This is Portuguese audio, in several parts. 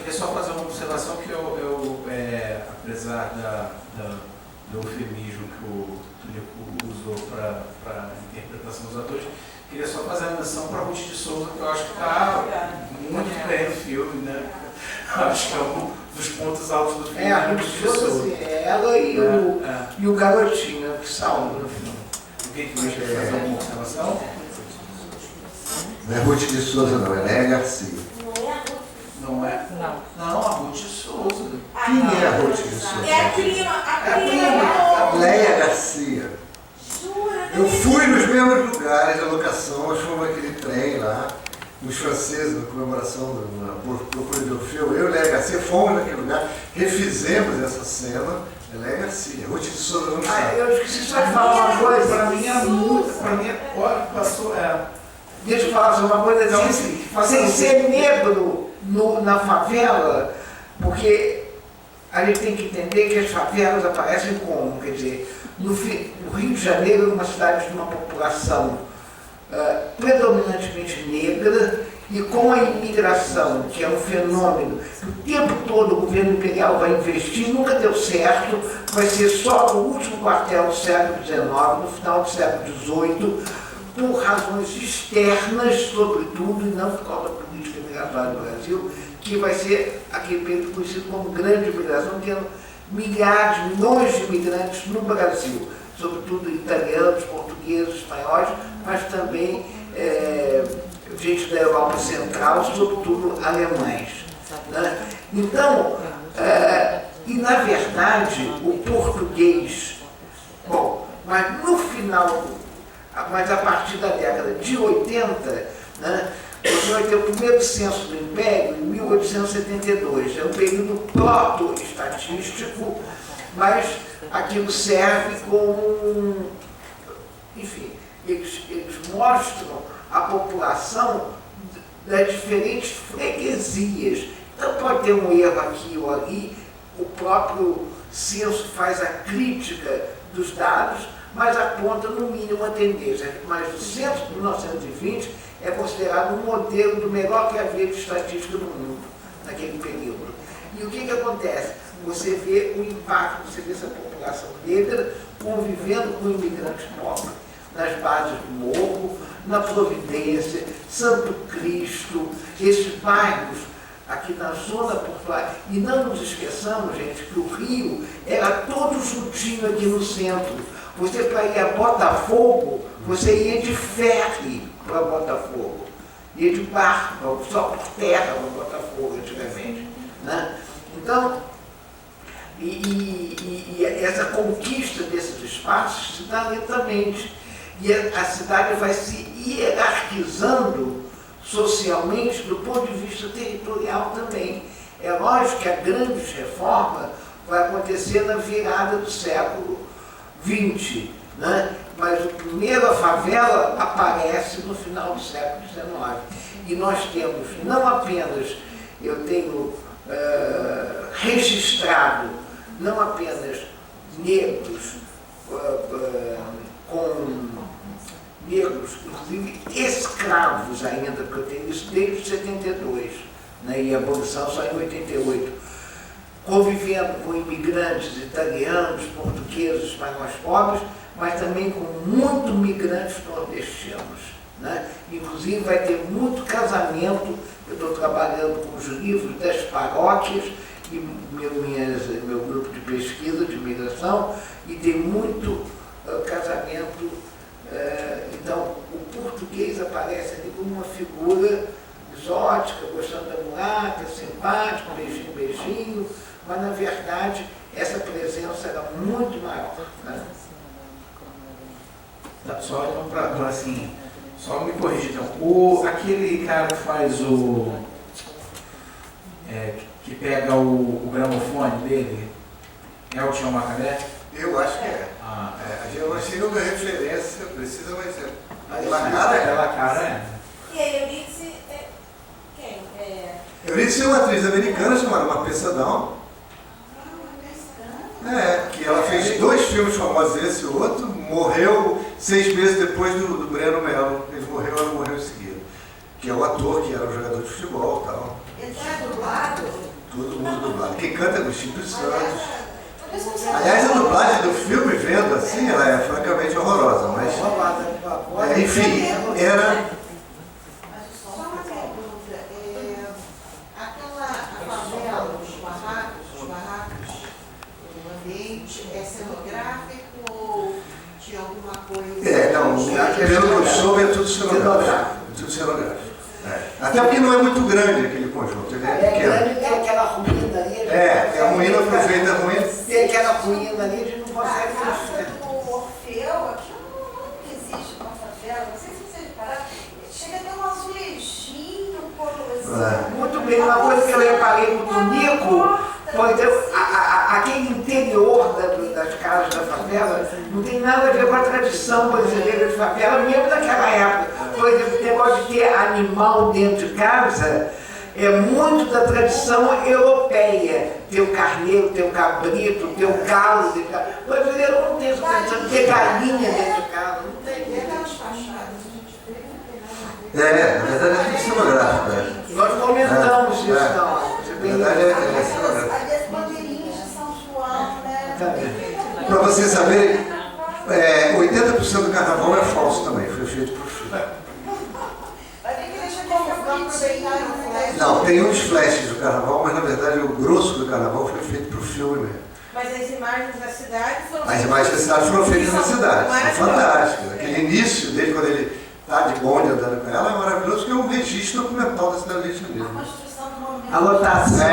queria só fazer uma observação que apesar do eufemismo que o Túlio usou para a interpretação dos atores, queria só fazer a menção para a Ruth de Souza, que eu acho que está muito bem no filme, né? Acho que é um dos pontos altos do filme. A Ruth de Souza, ela e o garotinho que salva no filme. O que você quer fazer alguma observação? Não é Ruth de Souza, não, é Léia Garcia. Não é? Não, a Ruth de Souza. Quem é a Ruth de Souza? É a prima. Léia Garcia. Jura? Eu fui nos mesmos lugares da locação, nós fomos naquele trem lá, nos franceses, na comemoração do Procura de Orfeu. Eu e Léia Garcia fomos naquele lugar, refizemos essa cena. Léia Garcia, Ruth de Souza não sabe. Eu esqueci só de falar uma coisa, para mim é muito, Passou. deixa eu falar só uma coisa assim, sem ser negro na favela, porque a gente tem que entender que as favelas aparecem como, quer dizer, no Rio de Janeiro é uma cidade de uma população predominantemente negra e com a imigração, que é um fenômeno que o tempo todo o governo imperial vai investir, nunca deu certo, vai ser só o último quartel do século XIX, no final do século XVIII, por razões externas, sobretudo, e não por causa da política migratória do Brasil, que vai ser aquele período conhecido como grande imigração, tendo milhares, milhões de imigrantes no Brasil, sobretudo italianos, portugueses, espanhóis, mas também gente da Europa Central, sobretudo alemães. Né? Então, e na verdade, o português, mas no final, mas a partir da década de 80, né, você vai ter o primeiro censo do Império em 1872. É um período proto-estatístico, mas aquilo serve como, enfim, eles mostram a população das diferentes freguesias. Então pode ter um erro aqui ou ali, o próprio censo faz a crítica dos dados, mas aponta no mínimo a tendência. Mas o censo de 1920 é considerado um modelo do melhor que havia de estatística no mundo, naquele período. E o que acontece? Você vê o impacto, você vê essa população negra convivendo com imigrantes pobres, nas bases do morro, na Providência, Santo Cristo, esses bairros aqui na zona portuária. E não nos esqueçamos, gente, que o Rio era todo juntinho aqui no centro. Você, para ir a Botafogo, você ia de ferry para Botafogo. Ia de barco, só por terra para Botafogo, antigamente. Né? Então, e essa conquista desses espaços se dá lentamente. E a cidade vai se hierarquizando socialmente do ponto de vista territorial também. É lógico que a grande reforma vai acontecer na virada do século XX, né? Mas a favela aparece no final do século XIX. E nós temos, não apenas, eu tenho registrado, não apenas negros, inclusive escravos ainda, porque eu tenho isso desde 72, né, e a abolição só em 88, convivendo com imigrantes italianos, portugueses, espanhóis pobres, mas também com muitos migrantes nordestinos. Né? Inclusive vai ter muito casamento, eu estou trabalhando com os livros das paróquias, e meu grupo de pesquisa de imigração, e tem muito casamento. Então, o português aparece ali como uma figura exótica, gostando da mulata, simpático, beijinho, beijinho, mas na verdade essa presença era muito maior. Né? Só então, para assim, só me corrigir então. Aquele cara que faz que pega o gramofone dele, é o Tião Macaré? Eu acho que é. Eu achei uma referência precisa, mas é. Aquela cara é. E a Euridice quem? Euridice é uma atriz americana chamada Marpessa Down. Que ela fez 2 filmes famosos, esse e o outro, morreu 6 meses depois do Breno Mello. Ele morreu, ela morreu em seguida. Que é o ator, que era o jogador de futebol e tal. Ele está dublado? quem canta é Agostinho dos Santos. Aliás, a dublagem do filme, vendo assim, ela é francamente horrorosa, mas enfim, era... Só uma pergunta. Aquela favela, os barracos, o ambiente é cenográfico ou tinha alguma coisa? Não, pelo que eu soube é tudo cenográfico. Tudo cenográfico. Até porque não é muito grande aquele conjunto, ele é pequeno. Grande, tem aquela ruína ali. É a ruína aproveita a ruína. Tem aquela ruína ali, a gente não consegue A casa ver. do Orfeu, aquilo não existe uma favela, não sei se vocês repararam, chega a ter um azulejinho, assim. Muito bem, uma coisa que eu reparei no Tonico, por exemplo, aquele interior das casas da favela não tem nada a ver com a tradição brasileira de favela, mesmo naquela época. Por exemplo, o negócio de ter animal dentro de casa é muito da tradição europeia. Ter o carneiro, ter o cabrito, ter o galo dentro de casa. O brasileiro não tem essa tradição de ter galinha dentro de casa. Não tem. E aquelas fachadas, a gente vê que não tem nada a ver. Na verdade é tudo cenográfico. Nós comentamos isso na hora. Na verdade é cenográfico. Ali as bandeirinhas de São João, né? Para vocês saberem, 80% do carnaval é falso também, foi feito por filme. Vai ter que deixar como não aproveitaram, né? Não, tem uns flashes do carnaval, mas na verdade o grosso do carnaval foi feito para o filme mesmo. Mas as imagens da cidade foram... As imagens da cidade foram feitas na cidade, são fantásticas. Aquele início dele, quando ele está de bonde andando com ela, é maravilhoso, que é um registro documental da cidade do Rio de A Janeiro. construção do monumento. A lotação.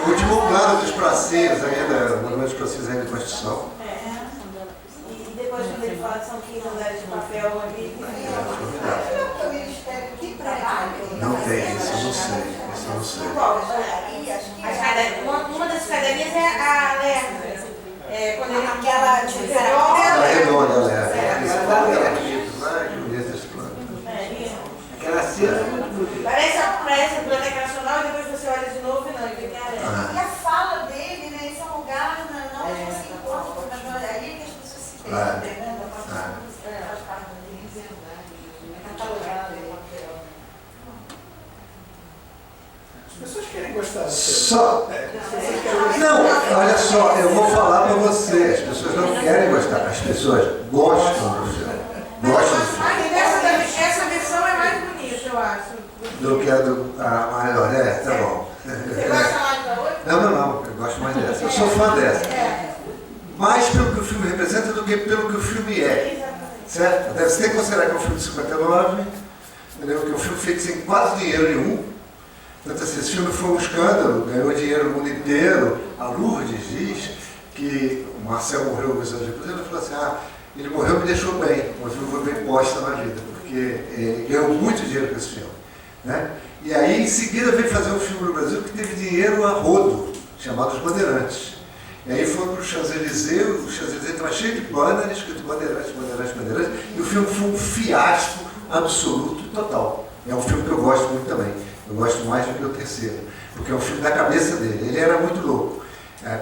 O último plano dos pracinhos ainda, o monumento dos pracinhos ainda de construção. E depois quando ele fala que são 15 andares de papel ali... O Ministério que trabalha... Não tem, isso eu não sei, isso eu não sei. Uma das escadarias é a Lerna. Quando ele... Aquela de Ela é redonda, ela é. É. Que bonito esse plano. Aquela cena é muito bonita. Parece a Biblioteca Nacional e depois você olha de novo e não, e fica a Lerna. Ah. E a fala dele, né? Esse é um lugar não onde você encontra, mas olha ali que as pessoas se perdem, né? As pessoas querem gostar do filme. Só. Não, olha só, eu vou falar para você, as pessoas não querem gostar, as pessoas gostam do filme. Gostam do filme. Essa versão é mais bonita, eu acho. Do que a do. A maior, tá bom. Você gosta mais da outra? Não, eu gosto mais dessa. Eu sou fã dessa. Mais pelo que o filme representa do que pelo que o filme é. Certo? Você tem que considerar que é um filme de 59, entendeu? Que é um filme feito sem quase dinheiro nenhum. Portanto, assim, esse filme foi um escândalo, ganhou dinheiro no mundo inteiro. A Lourdes diz que o Marcel morreu alguns anos depois, ele falou assim, ele morreu e me deixou bem, o filme foi bem posta na vida, porque ele ganhou muito dinheiro com esse filme. Né? E aí, em seguida, veio fazer um filme no Brasil que teve dinheiro a rodo, chamado Os Bandeirantes. E aí foi para o Champs-Élysées, o Champs-Élysées estava cheio de banner, escrito Bandeirantes, Bandeirantes, Bandeirantes, e o filme foi um fiasco absoluto, total. É um filme que eu gosto muito também. Eu gosto mais do que o terceiro, porque é um filme da cabeça dele. Ele era muito louco,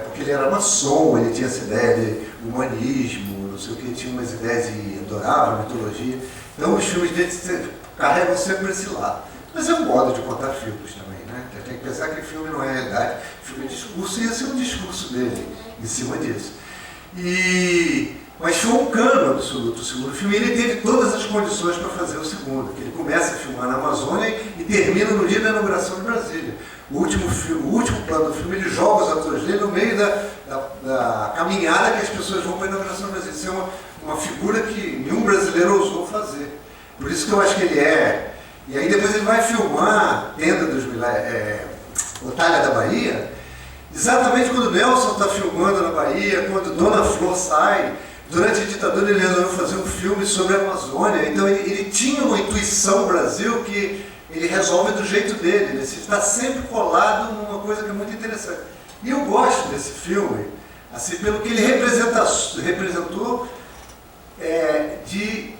porque ele era maçom, ele tinha essa ideia de humanismo, não sei o que, tinha umas ideias de adorável mitologia. Então os filmes dele carregam sempre esse lado. Mas é um modo de contar filmes também, né? Tem que pensar que filme não é realidade, filme é discurso, e esse é um discurso dele em cima disso. Mas foi um cano absoluto o segundo filme, e ele teve todas as condições para fazer o segundo, que ele começa a filmar na Amazônia e termina no dia da inauguração de Brasília. O último plano do filme, ele joga os atores dele no meio da caminhada que as pessoas vão para a inauguração de Brasília. Isso é uma figura que nenhum brasileiro ousou fazer. Por isso que eu acho que ele é. E aí depois ele vai filmar Tenda dos Milagres, Otália da Bahia, exatamente quando Nelson está filmando na Bahia, quando Dona Flor sai. Durante a ditadura ele resolveu fazer um filme sobre a Amazônia, então ele tinha uma intuição Brasil que ele resolve do jeito dele, ele está sempre colado numa coisa que é muito interessante. E eu gosto desse filme, assim, pelo que ele representou de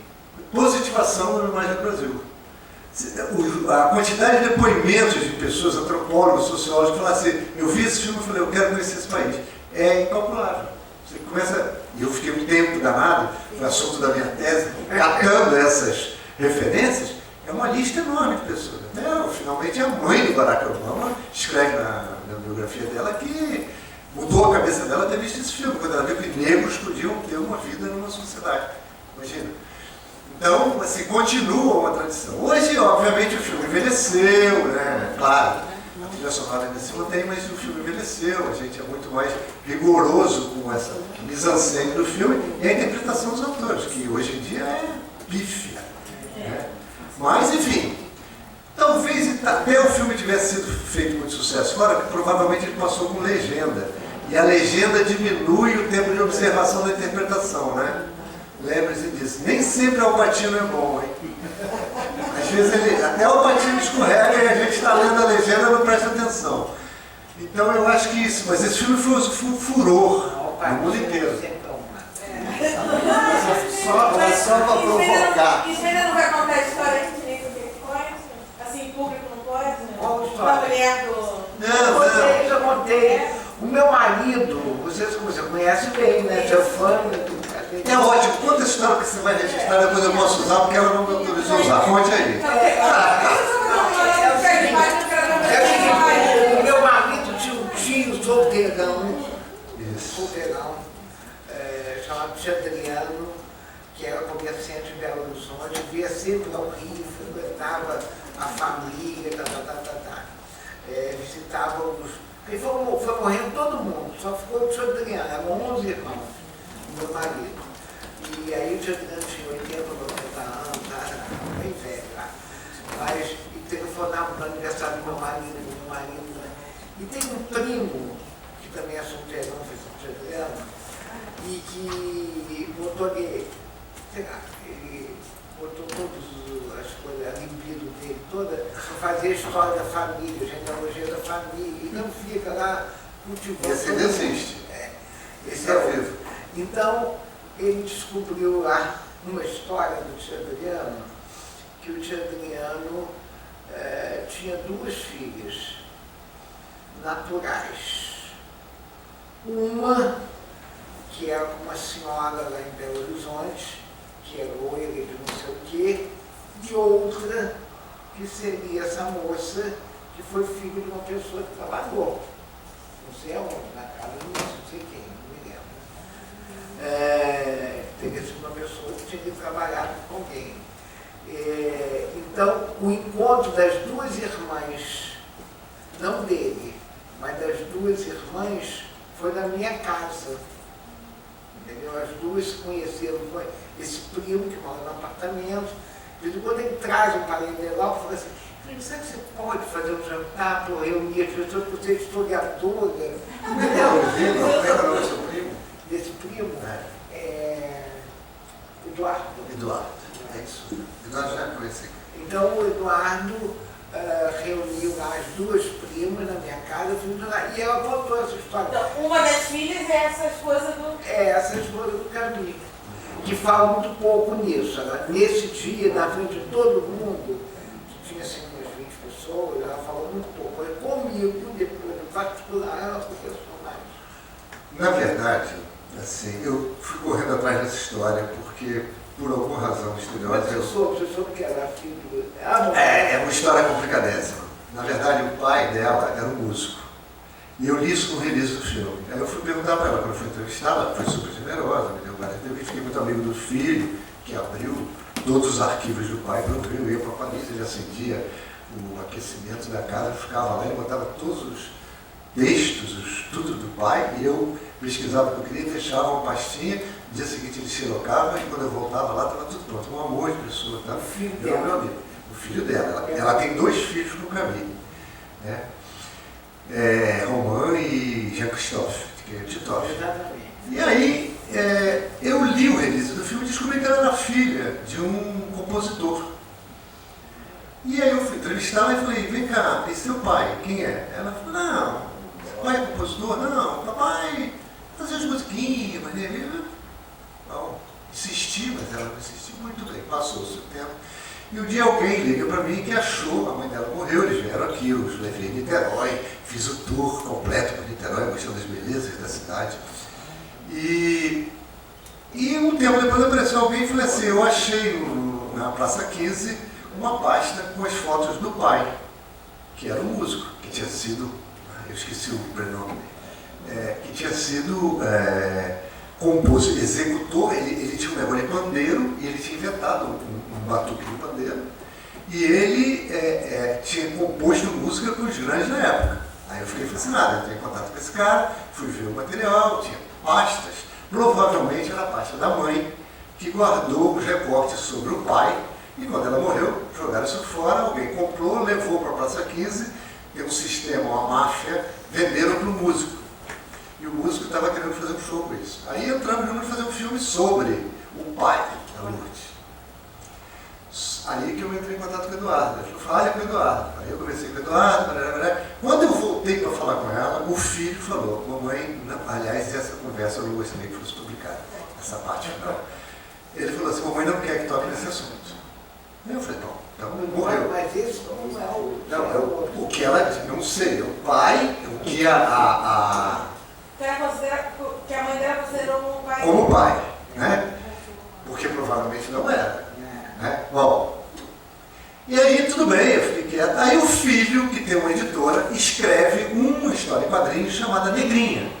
positivação na imagem do Brasil. A quantidade de depoimentos de pessoas, antropólogos, sociólogos, que falam assim, eu vi esse filme e falei, eu quero conhecer esse país. É incalculável. Você começa, e eu fiquei um tempo danado, foi assunto da minha tese, catando essas referências, é uma lista enorme de pessoas. Até, finalmente, a mãe do Barack Obama escreve na biografia dela que mudou a cabeça dela ter visto esse filme, quando ela viu que negros podiam ter uma vida numa sociedade. Imagina. Então, assim, continua uma tradição. Hoje, obviamente, o filme envelheceu, né? Claro, a trilha sonora ainda se mantém, mas o filme envelheceu, a gente é muito mais rigoroso com essa mise-en-scène do filme e a interpretação dos atores, que hoje em dia é pífia. Né? Mas, enfim, talvez até o filme tivesse sido feito muito sucesso fora, porque provavelmente ele passou com legenda. E a legenda diminui o tempo de observação da interpretação, né? Lembre-se disso. Nem sempre o Al Pacino é bom, hein? Às vezes até o Al Pacino escorrega e a gente está lendo a legenda e não presta atenção. Então eu acho que isso, mas esse filme foi um furor no mundo inteiro. Só para provocar. Isso ainda não vai contar a história que direito dele pode? Assim, público não pode? Né? Qual história? Da mulher do... Eu já contei. O meu marido, você conhece bem, né? Seu fã. É ótimo. Conta a história que você vai registrar, depois eu posso usar, porque ela não me autorizou a usar. Conte aí. O meu marido tinha um tio solteirão, chamado tio Adriano, que era comerciante em Belo Horizonte, via sempre ao Rio, frequentava a família, visitava os... Ele foi morrendo todo mundo, só ficou o tio Adriano, eram 11 irmãos, o meu marido. E aí o tio Adriano tinha 80, 90 anos, bem velho lá. Mas telefonava para o aniversário do meu marido, né? E tem um primo, que também é solteirão, fez o tio Adriano, e que botou ele, sei lá, ele botou todas as coisas, a libido dele toda, para fazer a história da família, a genealogia da família, e não fica lá cultivando. Esse ainda existe. Esse é vivo. Então, ele descobriu lá uma história do tio Adriano, que o tio Adriano tinha 2 filhas naturais. Uma que era uma senhora lá em Belo Horizonte, que era loira de não sei o quê, e outra que seria essa moça que foi filha de uma pessoa que trabalhou, não sei aonde, na casa do não sei quem, não me lembro. Teria sido uma pessoa que tinha trabalhado com alguém. Então, o encontro das 2 irmãs, não dele, mas das 2 irmãs, foi na minha casa. Entendeu? As 2 se conheceram, foi esse primo que mora no apartamento. De vez em quando ele traz um parente legal e fala assim: filho, será que você pode fazer um jantar para reunir as pessoas que você é historiadora? Lembra o seu primo? Desse primo? Eduardo. Eduardo, é isso. Eduardo já conheci. Então o Eduardo reuniu lá as 2 primas na minha casa, e ela contou essa história. Então, uma das filhas é essa esposa do... Essa esposa do Camilo, que fala muito pouco nisso. Nesse dia, na frente de todo mundo, que tinha assim umas 20 pessoas, ela falou muito pouco. Comigo, depois, em particular, ela conversou mais. Na verdade, assim, eu fui correndo atrás dessa história porque, por alguma razão misteriosa... Mas você soube que era filho... É uma história complicadíssima. Na verdade, o pai dela era um músico. E eu li isso no release do filme. Aí eu fui perguntar para ela, quando eu fui entrevistar, ela foi super generosa, me deu várias entrevistas, fiquei muito amigo do filho, que abriu todos os arquivos do pai para eu ia para Paris, ele acendia o aquecimento da casa, ficava lá e botava todos os textos, tudo do pai, e eu pesquisava o que eu queria, deixava uma pastinha, no dia seguinte ele xerocava, e quando eu voltava lá estava tudo pronto, um amor de pessoa, tá? O filho Era dela. meu amigo. O filho dela, ela tem 2 filhos no caminho, né? Romain e Jean-Christophe, que é Titoff. Exatamente. E aí, eu li o release do filme e descobri que ela era filha de um compositor. E aí eu fui entrevistá-la e falei: vem cá, esse seu pai, quem é? Ela falou: não, seu pai é compositor? Não, papai fazia as musiquinhas, mas ele não insisti, mas ela não insistiu. Muito bem, passou-se o tempo. E um dia alguém liga para mim que achou, a mãe dela morreu, eles vieram aqui, eu os levei em Niterói, fiz o tour completo por Niterói, mostrando as belezas da cidade. E um tempo depois apareceu alguém e falou assim: eu achei na Praça 15 uma pasta com as fotos do pai, que era um músico, que tinha sido, eu esqueci o prenome, que tinha sido composto, executor, ele tinha um negócio de pandeiro e ele tinha inventado um batuque de pandeiro. E ele tinha composto música com os grandes na época. Aí eu fiquei fascinado, eu entrei em contato com esse cara, fui ver o material, tinha pastas, provavelmente era a pasta da mãe, que guardou os recortes sobre o pai, e quando ela morreu, jogaram isso fora, alguém comprou, levou para a Praça 15, tem um sistema, uma máfia, venderam para o músico. E o músico estava querendo fazer um show com isso. Aí entramos juntos fazer um filme sobre o pai da Lourdes. Aí que eu entrei em contato com o Eduardo. Ele falou, fale com o Eduardo. Aí eu conversei com o Eduardo. Quando eu voltei para falar com ela, o filho falou, mamãe, não, aliás, essa conversa eu não gostaria que fosse publicada, essa parte final. Ele falou assim, mamãe não quer que toque nesse assunto. Aí eu falei, não, então morreu. Mas isso não é o... Não, o que ela disse, não sei, o pai, o que Que a mãe dela considerou o pai. como pai, né? Porque provavelmente não era. Né? Bom, e aí tudo bem, eu fiquei quieto. Aí o filho, que tem uma editora, escreve uma história em quadrinhos chamada Negrinha,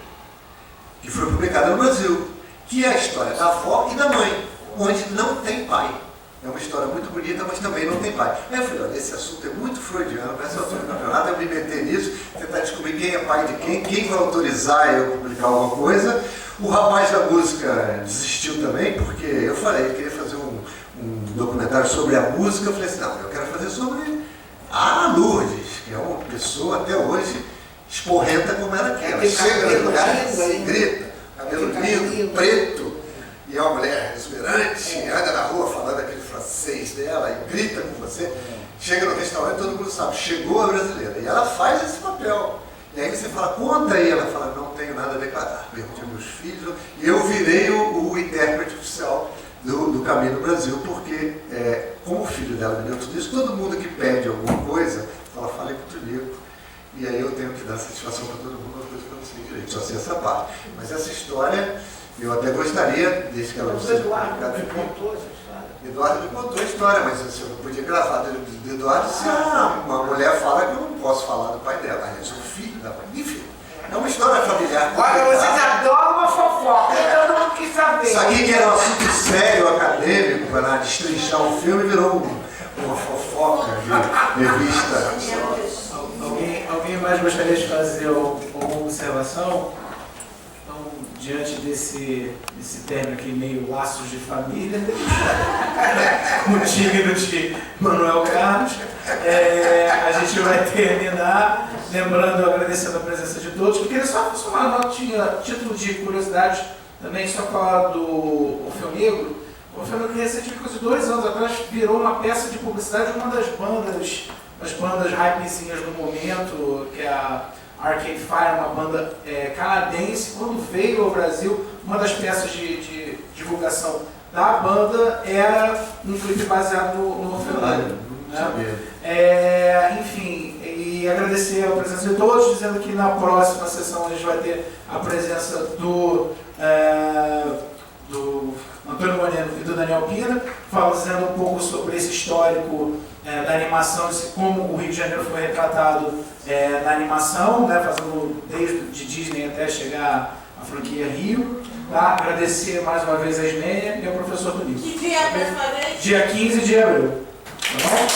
que foi publicada no Brasil, que é a história da avó e da mãe, onde não tem pai. É uma história muito bonita, mas também não tem pai. Aí eu falei, olha, esse assunto é muito freudiano, nessa altura do campeonato eu me meter nisso, tentar descobrir quem é pai de quem vai autorizar eu publicar alguma coisa. O rapaz da música desistiu também, porque eu falei, ele queria fazer um documentário sobre a música. Eu falei assim, não, eu quero fazer sobre a Lourdes, que é uma pessoa até hoje esporrenta como ela quer. Ela chega no lugar e grita, cabelo lindo, preto, e é uma mulher exuberante, anda na rua falando aquele francês dela e grita com você. Chega no restaurante, todo mundo sabe, chegou a brasileira. E ela faz esse papel. E aí você fala, conta aí. Ela fala, não tenho nada a declarar. Perguntei aos meus filhos. E eu virei o intérprete oficial do Caminho do Brasil, porque como o filho dela me deu tudo isso, todo mundo que pede alguma coisa, fala, falei com o Tonico. E aí eu tenho que dar satisfação para todo mundo, uma coisa que eu não sei direito, só sei essa parte. Mas essa história, eu até gostaria, desde que ela não seja publicada. Eduardo me contou a história, mas eu não podia gravar do Eduardo se uma mulher fala que eu não posso falar do pai dela. Aliás, eu sou filho da mãe. Enfim, é uma história familiar. Olha, vocês adoram uma fofoca, todo mundo quis saber. Isso aqui que era um assunto sério, acadêmico, para destrinchar um filme, virou uma fofoca de revista. Alguém mais gostaria de fazer alguma observação? Então, diante desse término aqui, meio laços de família, como digno de Manuel Carlos, a gente vai terminar lembrando, agradecendo a presença de todos. Eu queria só uma notinha, título de curiosidade, também só falar do Orfeu Negro. O Orfeu Negro, recentemente, coisa de 2 anos atrás, virou uma peça de publicidade de uma das bandas hypezinhas do momento, que é a Arcade Fire, uma banda canadense. Quando veio ao Brasil, uma das peças de divulgação da banda era um clipe baseado no Orfeu Negro. Enfim, e agradecer a presença de todos, dizendo que na próxima sessão a gente vai ter a presença do Antônio Moreno e do Daniel Pina, fazendo um pouco sobre esse histórico da animação, como o Rio de Janeiro foi retratado na animação, né, fazendo desde de Disney até chegar à franquia Rio. Tá? Agradecer mais uma vez a Ismênia e ao professor Tonico. Que dia é a próxima vez? Dia 15 de abril. Tá bom?